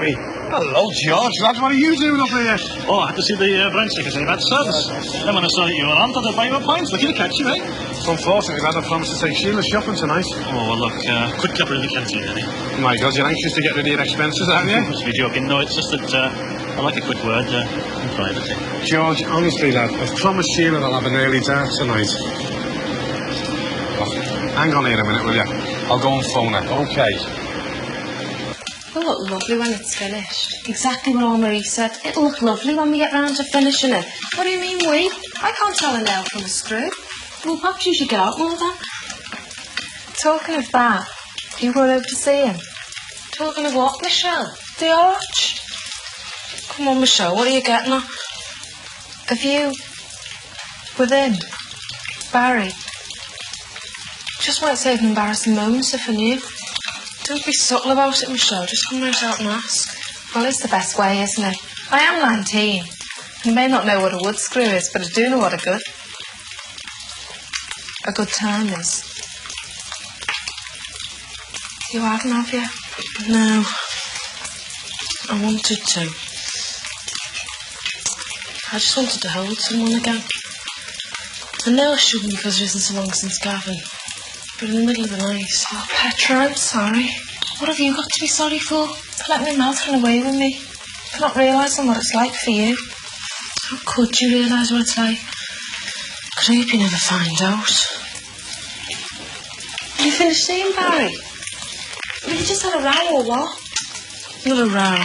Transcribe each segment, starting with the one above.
Barry. Hello, George. Lads, what are you doing up here? Oh, I had to see the branch stickers in bad service. Then when I saw that you were on, thought I'd buy you a pint. Lucky to catch you, eh? Unfortunately, Dad, I promised to take Sheila shopping tonight. Oh, well, look, quick clipper in the canteen, eh? My God, you're anxious to get rid of your expenses, aren't you? You must be joking. No, it's just that I like a quick word in private. George, honestly, lad, I've promised Sheila I'll have an early dart tonight. Oh, hang on here a minute, will you? I'll go and phone her. OK. It'll look lovely when it's finished. Exactly what Anne-Marie said. It'll look lovely when we get round to finishing it. What do you mean, we? I can't tell a nail from a screw. Well, perhaps you should get out more then. Talking of that, you going over to see him? Talking of what, Michelle? The arch. Come on, Michelle, what are you getting at? A view with him, Barry. Just might save an embarrassing moments if I knew. Don't be subtle about it, Michelle. Just come right out and ask. Well, it's the best way, isn't it? I am 19. I may not know what a wood screw is, but I do know what a good time is. You haven't, have you? No. I wanted to. I just wanted to hold someone again. I know I shouldn't because it isn't so long since Gavin. But in the middle of the night... Oh, Petra, I'm sorry. What have you got to be sorry for? For letting my mouth run away with me. For not realising what it's like for you. How could you realise what it's like? God, I hope you never find out. Have you finished seeing Barry? Have you just had a row or what? Not a row.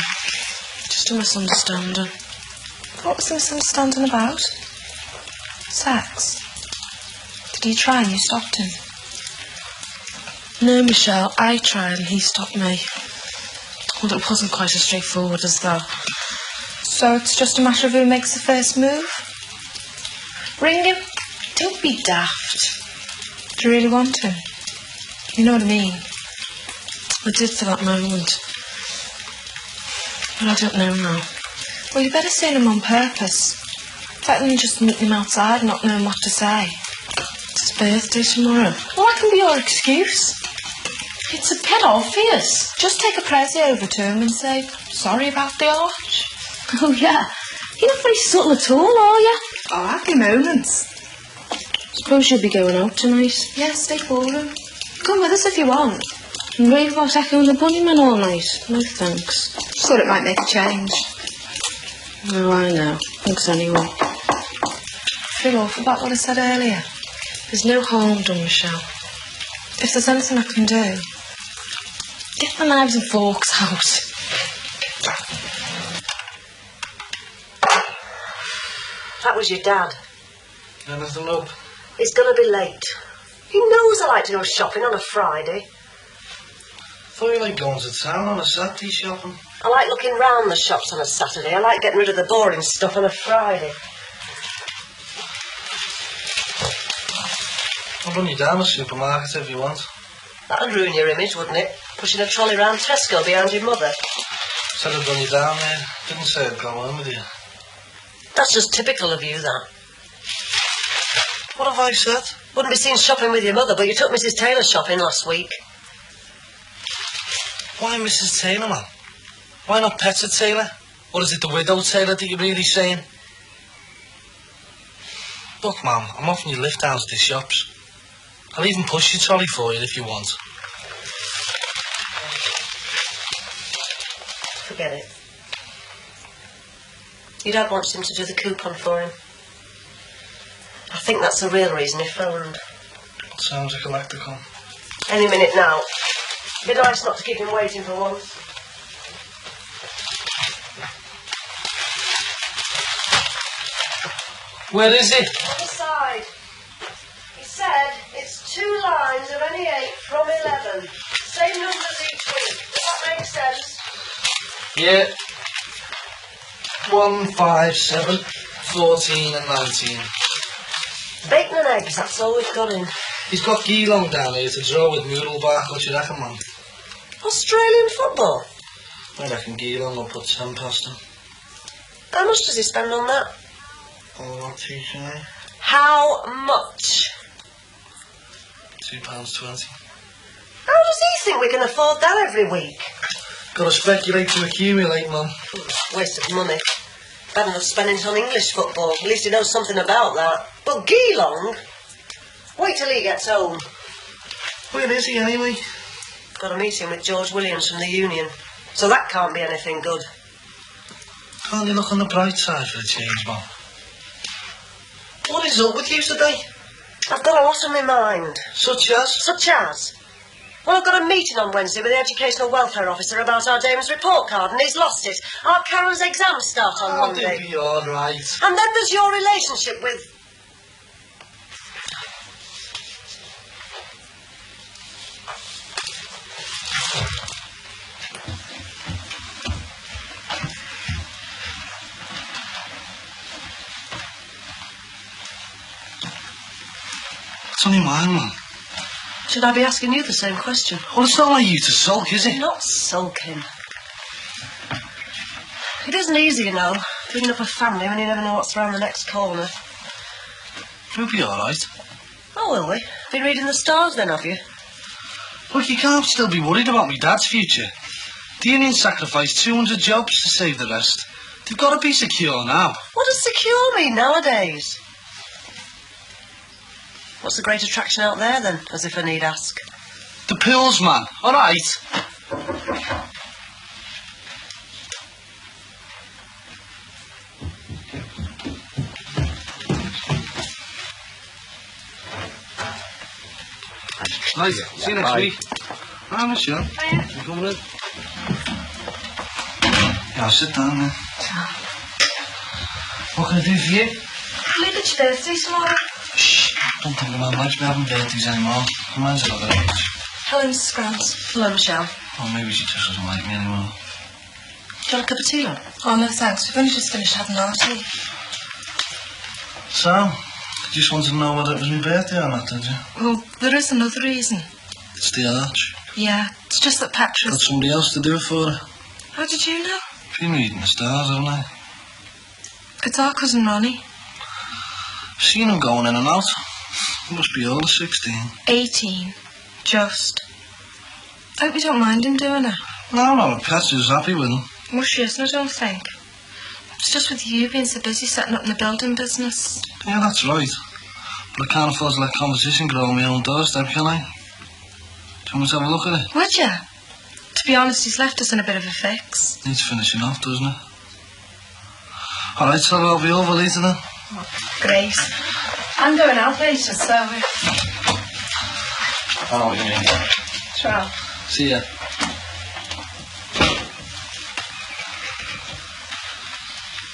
Just a misunderstanding. What was the misunderstanding about? Sex? Did he try and you stopped him? No, Michelle, I tried and he stopped me. Well, it wasn't quite as straightforward as that. So it's just a matter of who makes the first move? Ring him? Don't be daft. Do you really want him? You know what I mean? I did for that moment. But I don't know now. Well, you better see him on purpose. Better than just meeting him outside not knowing what to say. It's his birthday tomorrow. Well, that can be your excuse. It's a bit obvious. Just take a prezi over to him and say, sorry about the arch. Oh, yeah. You're not very subtle at all, are you? Oh, I have moments. Suppose you'll be going out tonight. Yeah, stay ballroom. Come with us if you want. And rave about echoing the bunnyman all night. No thanks. Just thought it might make a change. Oh, I know. Thanks anyway. I feel awful about what I said earlier. There's no harm done, Michelle. If there's anything I can do... Get the knives and forks out. That was your dad. Anything up? He's going to be late. He knows I like to go shopping on a Friday. Thought you liked going to town on a Saturday shopping. I like looking round the shops on a Saturday. I like getting rid of the boring stuff on a Friday. I'll run you down the supermarket if you want. That'd ruin your image, wouldn't it? Pushing a trolley round Tesco behind your mother. Said I'd run you down there. Didn't say I'd go home with you. That's just typical of you, that. What have I said? Wouldn't be seen shopping with your mother, but you took Mrs. Taylor shopping last week. Why Mrs. Taylor, man? Why not Petra Taylor? Or is it the widow Taylor that you're really saying? Look, Mum, I'm offering you lift down to the shops. I'll even push your trolley for you if you want. Forget it. Your dad wants him to do the coupon for him. I think that's the real reason he phoned. Sounds like a like to come. Any minute now. It'd be nice not to keep him waiting for once. Where is it? On the side. He said it's 2 lines of any 8 from 11. Same numbers each week. Does that make sense? Yeah. 1, 5, 7, 14 and 19. Bacon and eggs, that's all we've got in. He's got Geelong down here to draw with noodle bark. What you reckon, man? Australian football? I reckon Geelong will put 10 past him. How much does he spend on that? Oh, what, TJ? How much? £2.20. How does he think we can afford that every week? Got to speculate to accumulate, Mum. Waste of money. Bad enough spending it on English football. At least he knows something about that. But Geelong? Wait till he gets home. Where is he, anyway? Got a meeting with George Williams from the Union. So that can't be anything good. Can't you look on the bright side for a change, Mum? What is up with you today? I've got a lot on my mind. Such as? Such as? Well, I've got a meeting on Wednesday with the Educational Welfare Officer about our Damon's report card, and he's lost it. Our Karen's exams start on Monday. They'll be all right. And then there's your relationship with... It's only mine, Mum. Should I be asking you the same question? Well, it's not like you to sulk, is it? Not sulking. It isn't easy, you know, bringing up a family when you never know what's around the next corner. We'll be all right. Oh, will we? Been reading the stars then, have you? Look, you can't still be worried about me dad's future. The Union sacrificed 200 jobs to save the rest. They've got to be secure now. What does secure mean nowadays? What's the great attraction out there, then, as if I need ask? The pills, man. All right. Right, see you next week. Hi, Miss Sheila. Hiya. You coming in? Yeah, sit down, man. What can I do for you? Leave it your birthday tomorrow. Shh, don't think about much. We haven't birthdays anymore. Reminds us of other age. Helen's scrams. Hello, Michelle. Or maybe she just doesn't like me anymore. Do you want a cup of tea, love? Oh, no thanks. We've only just finished having our tea. So, you just wanted to know whether it was my birthday or not, did you? Well, there is another reason. It's the arch. Yeah, it's just that Got Petra's... somebody else to do it for her. How did you know? Been reading the stars, haven't I? It's our cousin Ronnie. Seen him going in and out. He must be older, 16. 18. Just. Hope you don't mind him doing it. No, no, Petra's happy with him. Well, she isn't, I don't think. It's just with you being so busy setting up in the building business. Yeah, that's right. But I can't afford to let competition grow on my own doorstep, can I? Do you want me to have a look at it? Would you? To be honest, he's left us in a bit of a fix. Needs finishing off, doesn't it? All right, so I'll be over later then. Great. I'm going out later, so... I know what you mean. Sure. See ya.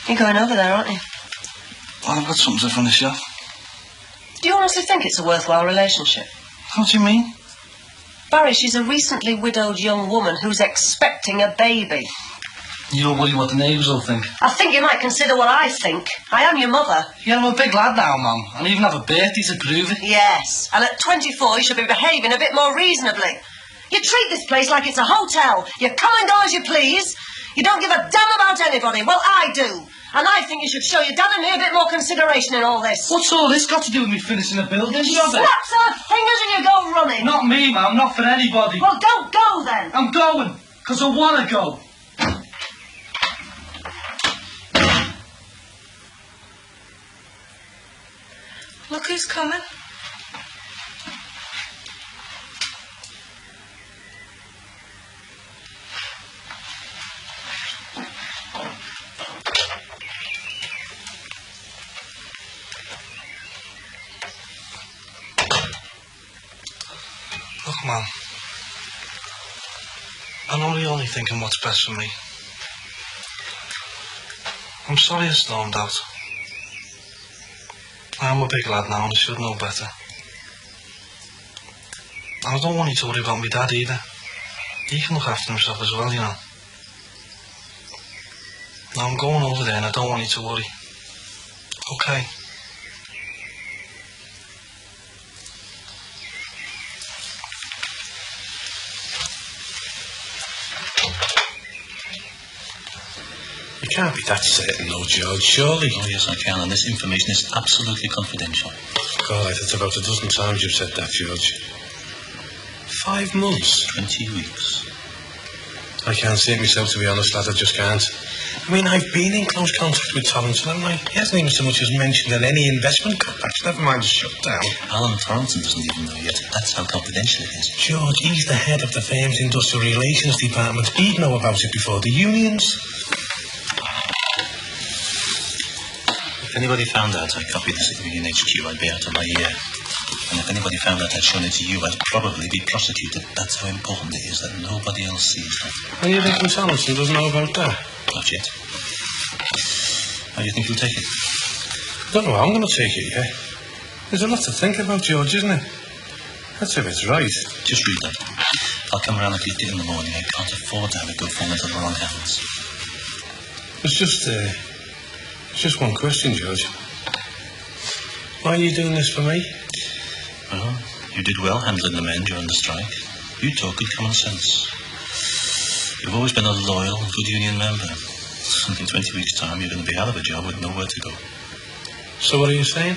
You're going over there, aren't you? Well, I've got something to finish off. Do you honestly think it's a worthwhile relationship? What do you mean? Barry, she's a recently widowed young woman who's expecting a baby. You'll worry what the neighbours will think. I think you might consider what I think. I am your mother. Yeah, I'm a big lad now, Mum. And even have a birthday to prove it. Yes, and at 24 you should be behaving a bit more reasonably. You treat this place like it's a hotel. You come and go as you please. You don't give a damn about anybody. Well, I do. And I think you should show your dad and me a bit more consideration in all this. What's all this got to do with me finishing a building She job? snaps her fingers and you go running. Not me, Mum. Not for anybody. Well, don't go then. I'm going. Because I want to go. Look who's coming. Look, Mum. I'm only thinking what's best for me. I'm sorry I stormed out. I'm a big lad now and I should know better. And I don't want you to worry about my dad either. He can look after himself as well, you know. Now I'm going over there and I don't want you to worry. Okay? You can't be that certain, though, George, surely. Oh, yes, I can, and this information is absolutely confidential. God, it's about a dozen times you've said that, George. 5 months? 20 weeks. I can't see it myself, to be honest, lad. I just can't. I mean, I've been in close contact with Torrance, haven't I? He hasn't even so much as mentioned that any investment cutbacks, never mind a shutdown. Alan Thornton doesn't even know yet. That's how confidential it is. George, he's the head of the firm's industrial relations department. He'd know about it before the unions. If anybody found out I copied this at Union HQ, I'd be out of my ear. And if anybody found out I'd shown it to you, I'd probably be prosecuted. That's how important it is that nobody else sees that. And you think Torrance doesn't know about that? Not yet. How do you think you'll take it? I don't know how I'm going to take it, yeah. There's a lot to think about, George, isn't it? That's if it's right. Just read that. I'll come around and collect it in the morning. I can't afford to have it go fall into the wrong hands. It's just one question, George. Why are you doing this for me? Well, you did well handling the men during the strike. You talk good common sense. You've always been a loyal and good union member. In 20 weeks' time, you're going to be out of a job with nowhere to go. So what are you saying?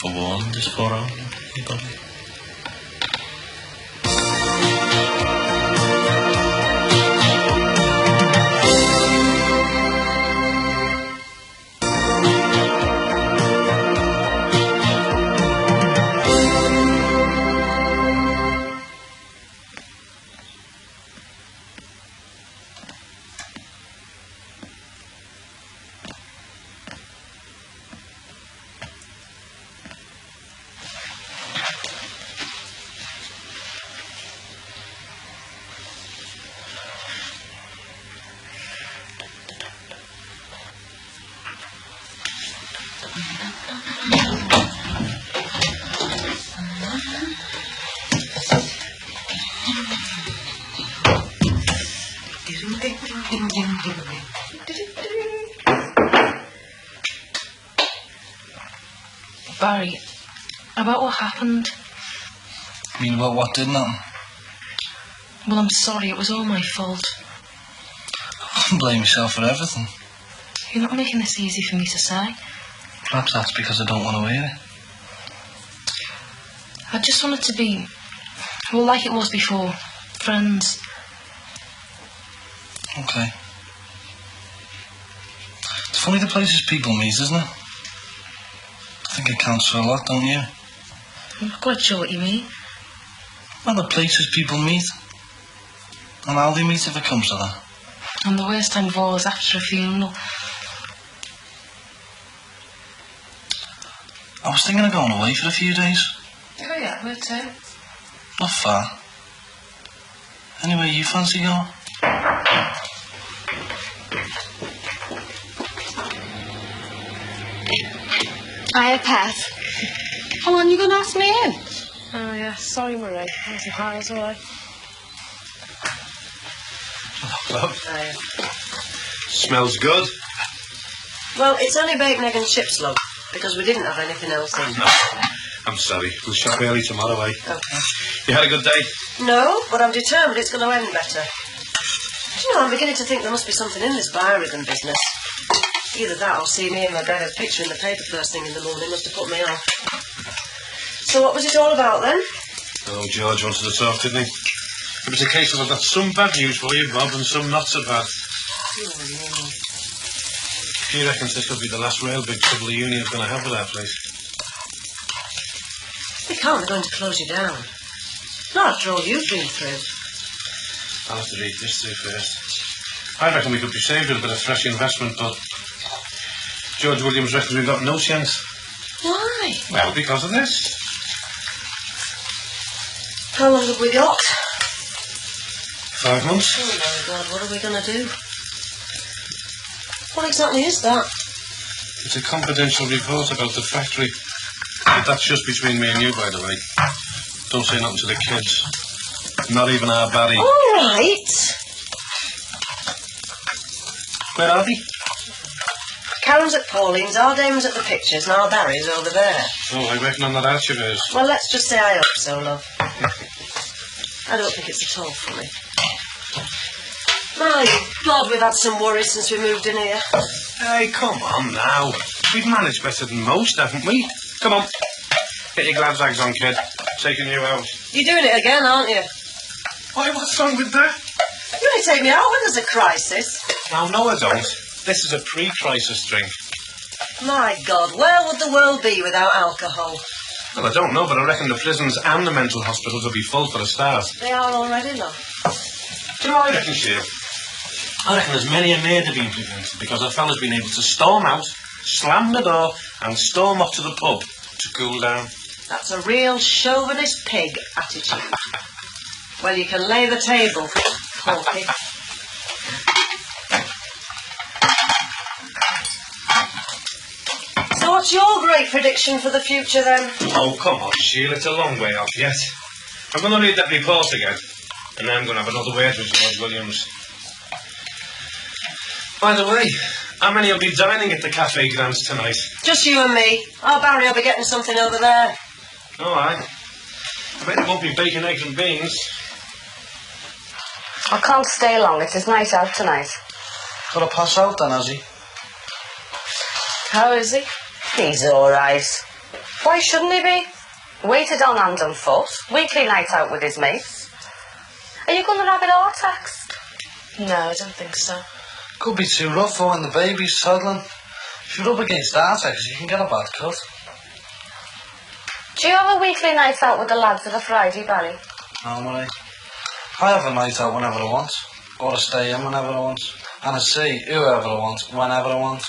Forewarned is forearmed, anybody? Barry, about what happened. You mean about what didn't happen? Well, I'm sorry, it was all my fault. I wouldn't blame yourself for everything. You're not making this easy for me to say. Perhaps that's because I don't want to hear it. I just want it to be, well, like it was before. Friends. Okay. It's funny the places people meet, isn't it? I think it counts for a lot, don't you? I'm not quite sure what you mean. Well, the places people meet. And how they meet if it comes to that. And the worst time of all is after a funeral. I was thinking of going away for a few days. Oh yeah, where to? Not far. Anywhere you fancy going? Hiya, Pat. How long are you going to ask me in? Oh yeah, sorry Marie. Nothing high, it's alright. Love. Smells good. Well, it's only bacon, egg and chips, love, because we didn't have anything else in. No, I'm sorry. We'll shop early tomorrow, eh? Okay. You had a good day? No, but I'm determined it's going to end better. You know, I'm beginning to think there must be something in this Byrigan business. Either that or see me and my brother's picture in the paper first thing in the morning must have put me off. So what was it all about then? Oh, George wanted to talk, didn't he? It was a case of I've got some bad news for you, Bob, and some not so bad. He reckons this will be the last real big trouble the union's going to have with our place. They can't be going to close you down. Not after all you've been through. I'll have to read this through first. I reckon we could be saved with a bit of fresh investment, but George Williams reckons we've got no chance. Why? Well, because of this. How long have we got? 5 months. Oh my God, what are we going to do? What exactly is that? It's a confidential report about the factory. But that's just between me and you, by the way. Don't say nothing to the kids. Not even our Barry. All right. Where are they? Karen's at Pauline's, our Damon's at the pictures, and our Barry's over there. Oh, I reckon on that arch of hers. Well, let's just say I hope so, love. I don't think it's at all funny. My God, we've had some worries since we moved in here. Hey, come on now. We've managed better than most, haven't we? Come on. Get your glad rags on, kid. Taking you out. You're doing it again, aren't you? Why, what's wrong with that? take me out when there's a crisis. No, I don't. This is a pre-crisis drink. My God, where would the world be without alcohol? Well, I don't know, but I reckon the prisons and the mental hospitals will be full for a start. They are already, love. Do you know what I reckon, Sheila? I reckon there's many a murder being prevented because a fella's been able to storm out, slam the door, and storm off to the pub to cool down. That's a real chauvinist pig attitude. Well, you can lay the table, Hawkie. So what's your great prediction for the future, then? Oh, come on, Sheila, it's a long way off yet. I'm going to read that report again, and then I'm going to have another word with George Williams. By the way, how many will be dining at the Cafe Grants tonight? Just you and me. Oh, Barry will be getting something over there. All right. I bet it won't be bacon, eggs and beans. I can't stay long. It is night out tonight. Got to pass out then, has he? How is he? He's all right. Why shouldn't he be? Waited on hand and foot. Weekly night out with his mates. Are you going to have it heart attacks? No, I don't think so. Could be too rough for when the baby's toddling. If you're up against Artex, you can get a bad cut. Do you have a weekly night out with the lads of the Friday, Barry? No, Marie. I have a night out whenever I want. Or I stay in whenever I want. And I see whoever I want, whenever I want.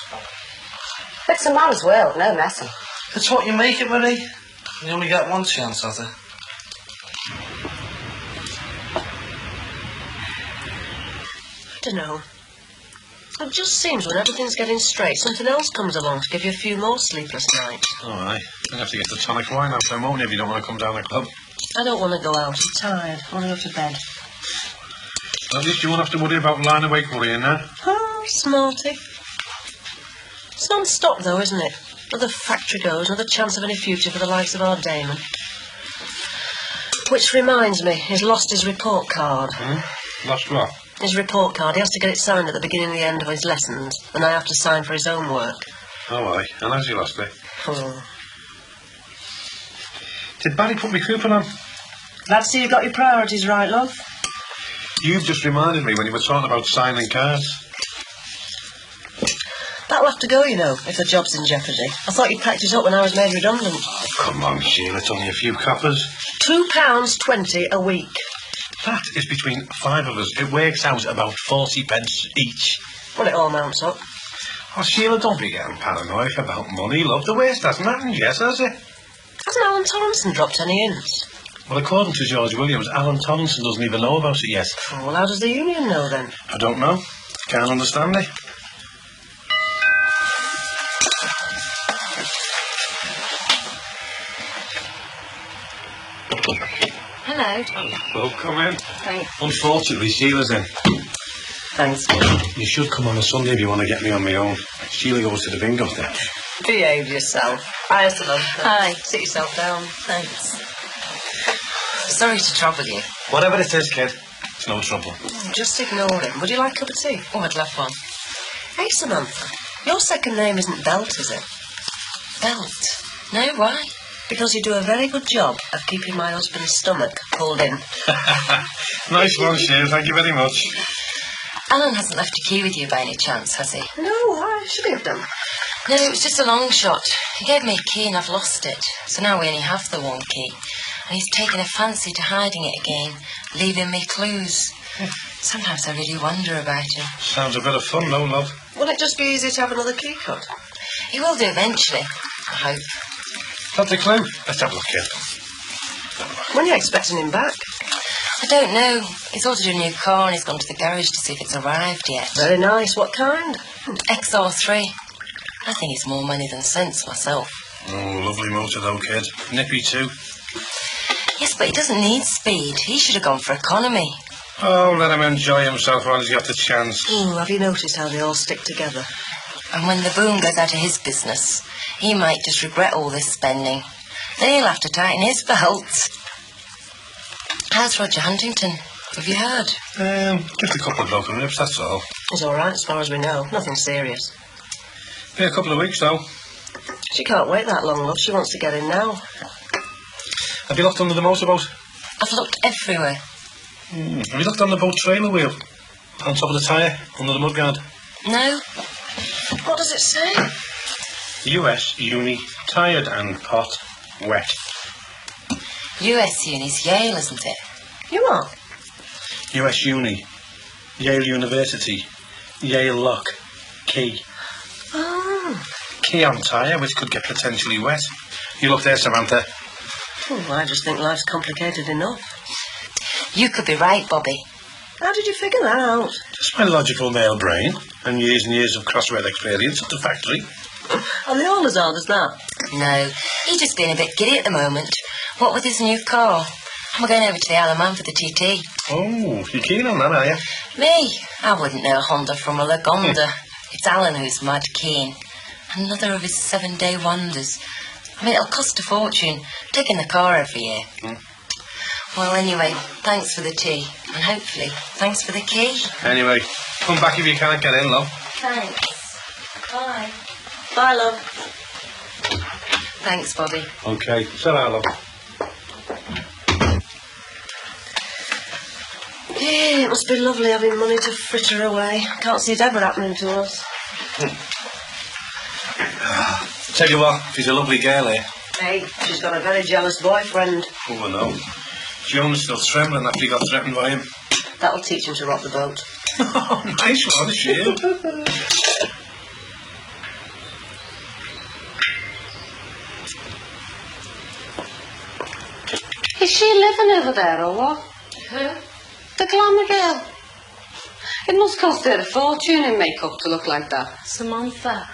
It's a man's world, no messing. It's what you make it, Marie. You only get one chance at it. I don't know. It just seems when everything's getting straight, something else comes along to give you a few more sleepless nights. All right. You'll have to get the tonic wine out there, won't you, if you don't want to come down the club? I don't want to go out. I'm tired. I want to go to bed. At least you won't have to worry about lying awake worrying now. Oh, smarty. It's non-stop, though, isn't it? Another factory goes, another chance of any future for the likes of our Damon. Which reminds me, he's lost his report card. Lost what? His report card. He has to get it signed at the beginning and the end of his lessons, and I have to sign for his own work. Oh, aye. And has he lost it? Oh. Did Barry put me coupon on? Glad to see you've got your priorities right, love. You've just reminded me when you were talking about signing cards. That'll have to go, you know, if the job's in jeopardy. I thought you'd packed it up when I was made redundant. Oh, come on, Sheila. It's only a few coppers. £2.20 a week. That is between 5 of us. It works out about 40 pence each. Well, it all mounts up. Oh, Sheila, don't be getting paranoid about money, love. The worst hasn't happened yet, has it? Hasn't Alan Torrenson dropped any hints? Well, according to George Williams, Alan Torrenson doesn't even know about it yet. Oh, well, how does the union know, then? I don't know. Can't understand it. Hello. Well, come in. Thanks. Unfortunately, Sheila's in. Thanks. You should come on a Sunday if you want to get me on my own. Sheila goes to the bingo then. Behave yourself. Hi, Samantha. Hi. Sit yourself down. Thanks. Sorry to trouble you. Whatever it is, kid, it's no trouble. Just ignore him. Would you like a cup of tea? Oh, I'd love one. Hey, Samantha. Your second name isn't Belt, is it? Belt? No, why? Because you do a very good job of keeping my husband's stomach pulled in. Nice one, Sheila. Thank you very much. Alan hasn't left a key with you by any chance, has he? No, I should have done. No, it was just a long shot. He gave me a key and I've lost it. So now we only have the one key. And he's taken a fancy to hiding it again, leaving me clues. Sometimes I really wonder about him. Sounds a bit of fun, though, love. Will it just be easy to have another key cut? He will do eventually, I hope. That's a clue. Let's have a look, kid. When are you expecting him back? I don't know. He's ordered a new car and he's gone to the garage to see if it's arrived yet. Very nice. What kind? XR3. I think it's more money than sense myself. Oh, lovely motor, though, kid. Nippy, too. Yes, but he doesn't need speed. He should have gone for economy. Oh, let him enjoy himself while he's got the chance. Ooh, have you noticed how they all stick together? And when the boom goes out of his business, he might just regret all this spending. Then he'll have to tighten his belt. How's Roger Huntington? Have you heard? Just a couple of broken ribs, that's all. He's all right, as far as we know. Nothing serious. Be a couple of weeks, though. She can't wait that long, love. She wants to get in now. Have you looked under the motorboat? I've looked everywhere. Have you looked on the boat trailer wheel? On top of the tyre, under the mudguard. No? What does it say? US Uni, tired and hot, wet. US Uni's Yale, isn't it? You are? US Uni, Yale University, Yale lock, key. Oh. Key on tyre, which could get potentially wet. You look there, Samantha. Oh, I just think life's complicated enough. You could be right, Bobby. How did you figure that out? Just my logical male brain and years of crossword experience at the factory. Are they all as hard as that? No, he's just being a bit giddy at the moment. What with his new car? And we're going over to the Isle of Man for the TT. Oh, you're keen on that, are you? Me? I wouldn't know a Honda from a Lagonda. It's Alan who's mad keen. Another of his 7-day wonders. I mean, it'll cost a fortune, taking the car every year. Well, anyway, thanks for the tea. And hopefully, thanks for the key. Anyway, come back if you can't get in, love. Thanks. Bye. Bye, love. Thanks, Bobby. Okay, ta-ra, love. Yeah, it must be lovely having money to fritter away. Can't see it ever happening to us. Tell you what, she's a lovely girl, eh? Hey, she's got a very jealous boyfriend. Oh, I know. Joan's still trembling after he got threatened by him. That'll teach him to rock the boat. Nice one, Sheila. Is she living over there or what? Who? The glamour girl. It must cost her a fortune in makeup to look like that. Samantha.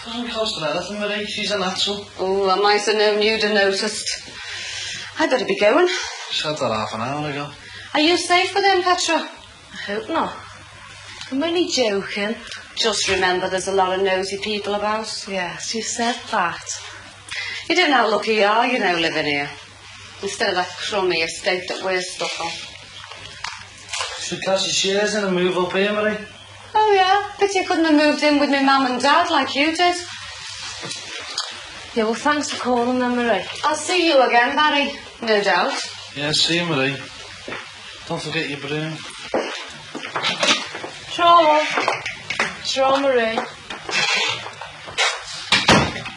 Doesn't cost her anything, Marie. She's a natural. Oh, I might have known you'd have noticed. I better be going. Said that half an hour ago. Are you safe with them, Petra? I hope not. I'm only joking. Just remember there's a lot of nosy people about. Yes, you said that. You don't know how lucky you are, you know, living here. Instead of that crummy estate that we're stuck on. Should cash your shares in and move up here, Marie. Oh, yeah? Bet you couldn't have moved in with me mum and dad like you did. Yeah, well, thanks for calling them, Marie. I'll see you again, Barry. No doubt. Yeah, see you, Marie. Don't forget your broom. Sure. Sure, Marie.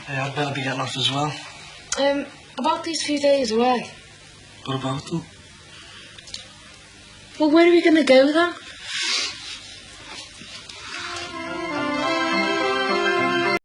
Yeah, I'd better be getting off as well. About these few days away. What about them? Well, where are we going to go then?